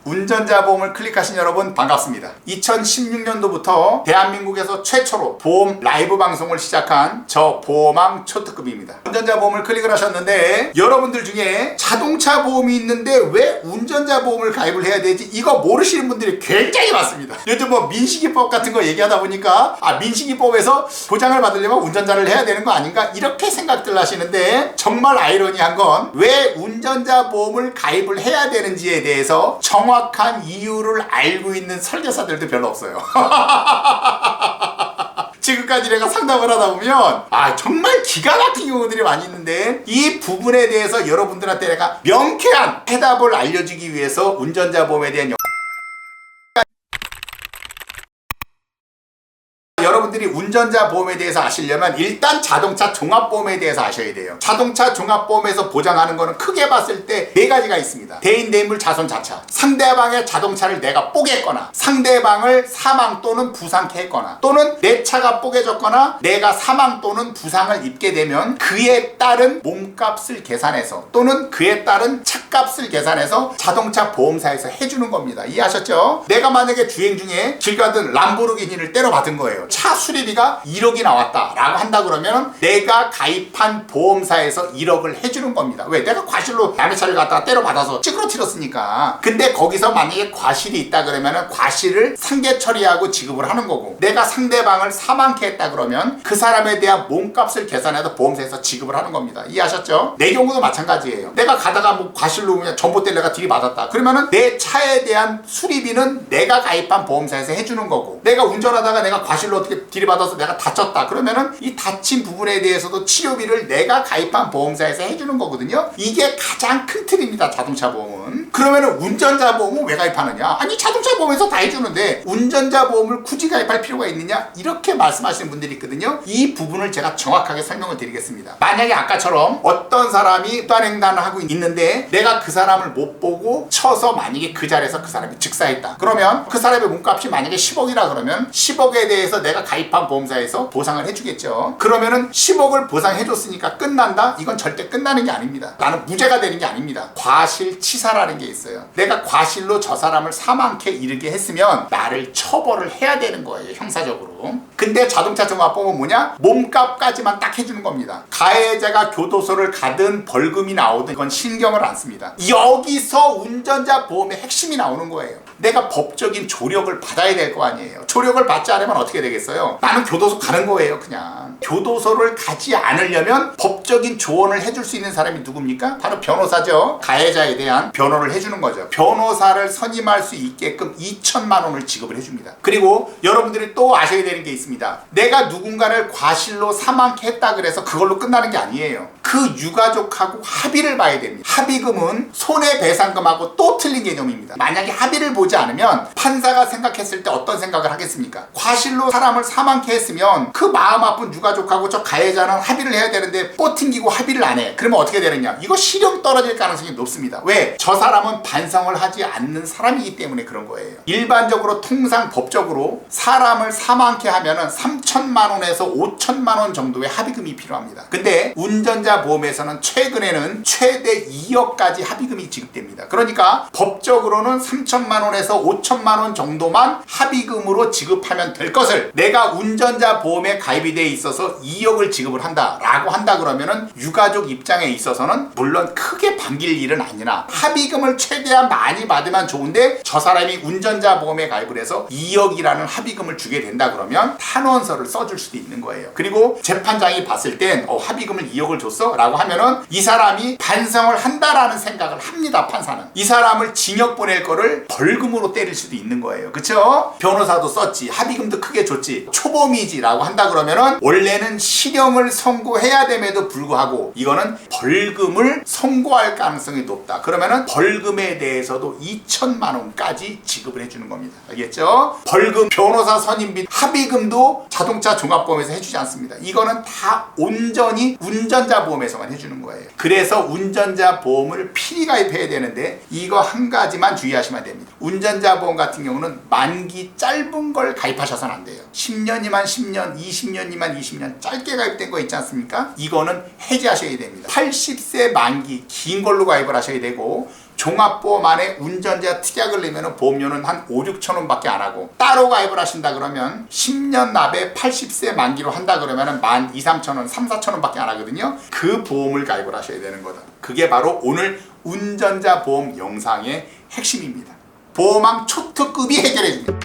운전자 보험을 클릭하신 여러분 반갑습니다. 2016년도부터 대한민국에서 최초로 보험 라이브 방송을 시작한 저 보험왕 초특급입니다. 운전자 보험을 클릭을 하셨는데 여러분들 중에 자동차 보험이 있는데 왜 운전자 보험을 가입을 해야 되지? 이거 모르시는 분들이 굉장히 많습니다. 요즘 뭐 민식이법 같은 거 얘기하다 보니까 민식이법에서 보장을 받으려면 운전자를 해야 되는 거 아닌가? 이렇게 생각들 하시는데 정말 아이러니한 건 왜 운전자 보험을 가입을 해야 되는지에 대해서 정확한 이유를 알고 있는 설계사들도 별로 없어요. 지금까지 내가 상담을 하다 보면 정말 기가 막힌 경우들이 많이 있는데 이 부분에 대해서 여러분들한테 내가 명쾌한 해답을 알려주기 위해서 운전자 보험에 대한 여러분들이 운전자 보험에 대해서 아시려면 일단 자동차 종합보험에 대해서 아셔야 돼요. 자동차 종합보험에서 보장하는 거는 크게 봤을 때 네 가지가 있습니다. 대인, 대인물, 자손, 자차. 상대방의 자동차를 내가 뽀개거나 상대방을 사망 또는 부상케 했거나 또는 내 차가 뽀개졌거나 내가 사망 또는 부상을 입게 되면 그에 따른 몸값을 계산해서 또는 그에 따른 차값을 계산해서 자동차 보험사에서 해주는 겁니다. 이해하셨죠? 내가 만약에 주행 중에 길 가던 람보르기니를 때려 받은 거예요. 차 수리비가 1억이 나왔다 라고 한다 그러면 내가 가입한 보험사에서 1억을 해주는 겁니다. 왜? 내가 과실로 남의 차를 갖다가 때려 받아서 찌그러뜨렸으니까. 근데 거기서 만약에 과실이 있다 그러면 과실을 상계 처리하고 지급을 하는 거고, 내가 상대방을 사망케 했다 그러면 그 사람에 대한 몸값을 계산해서 보험사에서 지급을 하는 겁니다. 이해하셨죠? 내 경우도 마찬가지예요. 내가 가다가 뭐 과실로 그냥 전봇대를 내가 들이받았다 그러면은 내 차에 대한 수리비는 내가 가입한 보험사에서 해주는 거고, 내가 운전하다가 내가 과실로 어떻게 들이받아서 내가 다쳤다 그러면은 이 다친 부분에 대해서도 치료비를 내가 가입한 보험사에서 해주는 거거든요. 이게 가장 큰 틀입니다. 자동차 보험은. 그러면은 운전자 보험은 왜 가입하느냐? 아니 자동차 보험에서 다 해주는데 운전자 보험을 굳이 가입할 필요가 있느냐? 이렇게 말씀하시는 분들이 있거든요. 이 부분을 제가 정확하게 설명을 드리겠습니다. 만약에 아까처럼 어떤 사람이 또한횡단을 하고 있는데 내가 그 사람을 못 보고 쳐서 만약에 그 자리에서 그 사람이 즉사했다 그러면 그 사람의 몸값이 만약에 10억이라 그러면 10억에 대해서 내가 가입한 보험사에서 보상을 해주겠죠. 그러면은 10억을 보상해줬으니까 끝난다? 이건 절대 끝나는 게 아닙니다. 나는 무죄가 되는 게 아닙니다. 과실치사라는 게 있어요. 내가 과실로 저 사람을 사망케 이르게 했으면 나를 처벌을 해야 되는 거예요. 형사적으로. 근데 자동차 종합보험은 뭐냐? 몸값까지만 딱 해주는 겁니다. 가해자가 교도소를 가든 벌금이 나오든 이건 신경을 안 씁니다. 여기서 운전자 보험의 핵심이 나오는 거예요. 내가 법적인 조력을 받아야 될 거 아니에요. 조력을 받지 않으면 어떻게 되겠어요? 나는 교도소 가는 거예요. 그냥 교도소를 가지 않으려면 법적인 조언을 해줄 수 있는 사람이 누굽니까? 바로 변호사죠. 가해자에 대한 변호를 해주는 거죠. 변호사를 선임할 수 있게끔 2천만 원을 지급을 해줍니다. 그리고 여러분들이 또 아셔야 되는 게 있습니다. 내가 누군가를 과실로 사망케 했다 그래서 그걸로 끝나는 게 아니에요. 그 유가족하고 합의를 봐야 됩니다. 합의금은 손해배상금하고 또 틀린 개념입니다. 만약에 합의를 보지 않으면 판사가 생각했을 때 어떤 생각을 하겠습니까? 과실로 사람을 사망케 했으면 그 마음 아픈 유가족하고 저 가해자는 합의를 해야 되는데 뻗팅기고 합의를 안 해. 그러면 어떻게 되느냐? 이거 실형 떨어질 가능성이 높습니다. 왜? 저 사람은 반성을 하지 않는 사람이기 때문에 그런 거예요. 일반적으로 통상 법적으로 사람을 사망케 하면은 3천만 원에서 5천만 원 정도의 합의금이 필요합니다. 근데 운전자 보험에서는 최근에는 최대 2억까지 합의금이 지급됩니다. 그러니까 법적으로는 3천만 원에서 5천만 원 정도만 합의금으로 지급하면 될 것을 내가 운전자 보험에 가입이 돼 있어서 2억을 지급을 한다 라고 한다 그러면은 유가족 입장에 있어서는 물론 크게 반길 일은 아니나 합의금을 최대한 많이 받으면 좋은데 저 사람이 운전자 보험에 가입을 해서 2억이라는 합의금을 주게 된다 그러면 탄원서를 써줄 수도 있는 거예요. 그리고 재판장이 봤을 땐 합의금을 2억을 줬어? 라고 하면은 이 사람이 반성을 한다라는 생각을 합니다. 판사는. 이 사람을 징역 보낼 거를 벌금으로 때릴 수도 있는 거예요. 그쵸? 변호사도 썼지. 합의금도 크게 줬지. 초범이지 라고 한다 그러면은 원래는 실형을 선고해야 됨에도 불구하고 이거는 벌금을 선고할 가능성이 높다. 그러면은 벌금에 대해서도 2천만 원까지 지급을 해주는 겁니다. 알겠죠? 벌금, 변호사 선임비, 합의금도 자동차 종합보험에서 해주지 않습니다. 이거는 다 온전히 운전자 보험에서만 해주는 거예요. 그래서 운전자 보험을 필히 가입해야 되는데 이거 한 가지만 주의하시면 됩니다. 운전자 보험 같은 경우는 만기 짧은 걸 가입하셔서는 안 돼요. 10년이면 10년, 20년이면 20년 짧게 가입된 거 있지 않습니까? 이거는 해지하셔야 됩니다. 80세 만기 긴 걸로 가입을 하셔야 되고 종합보험 안에 운전자 특약을 내면 보험료는 한 5, 6천 원밖에 안 하고, 따로 가입을 하신다 그러면 10년 납에 80세 만기로 한다 그러면 1만 2, 3천 원, 3, 4천 원밖에 안 하거든요. 그 보험을 가입을 하셔야 되는 거다. 그게 바로 오늘 운전자 보험 영상의 핵심입니다. 보험왕 초특급이 해결해 줍니다.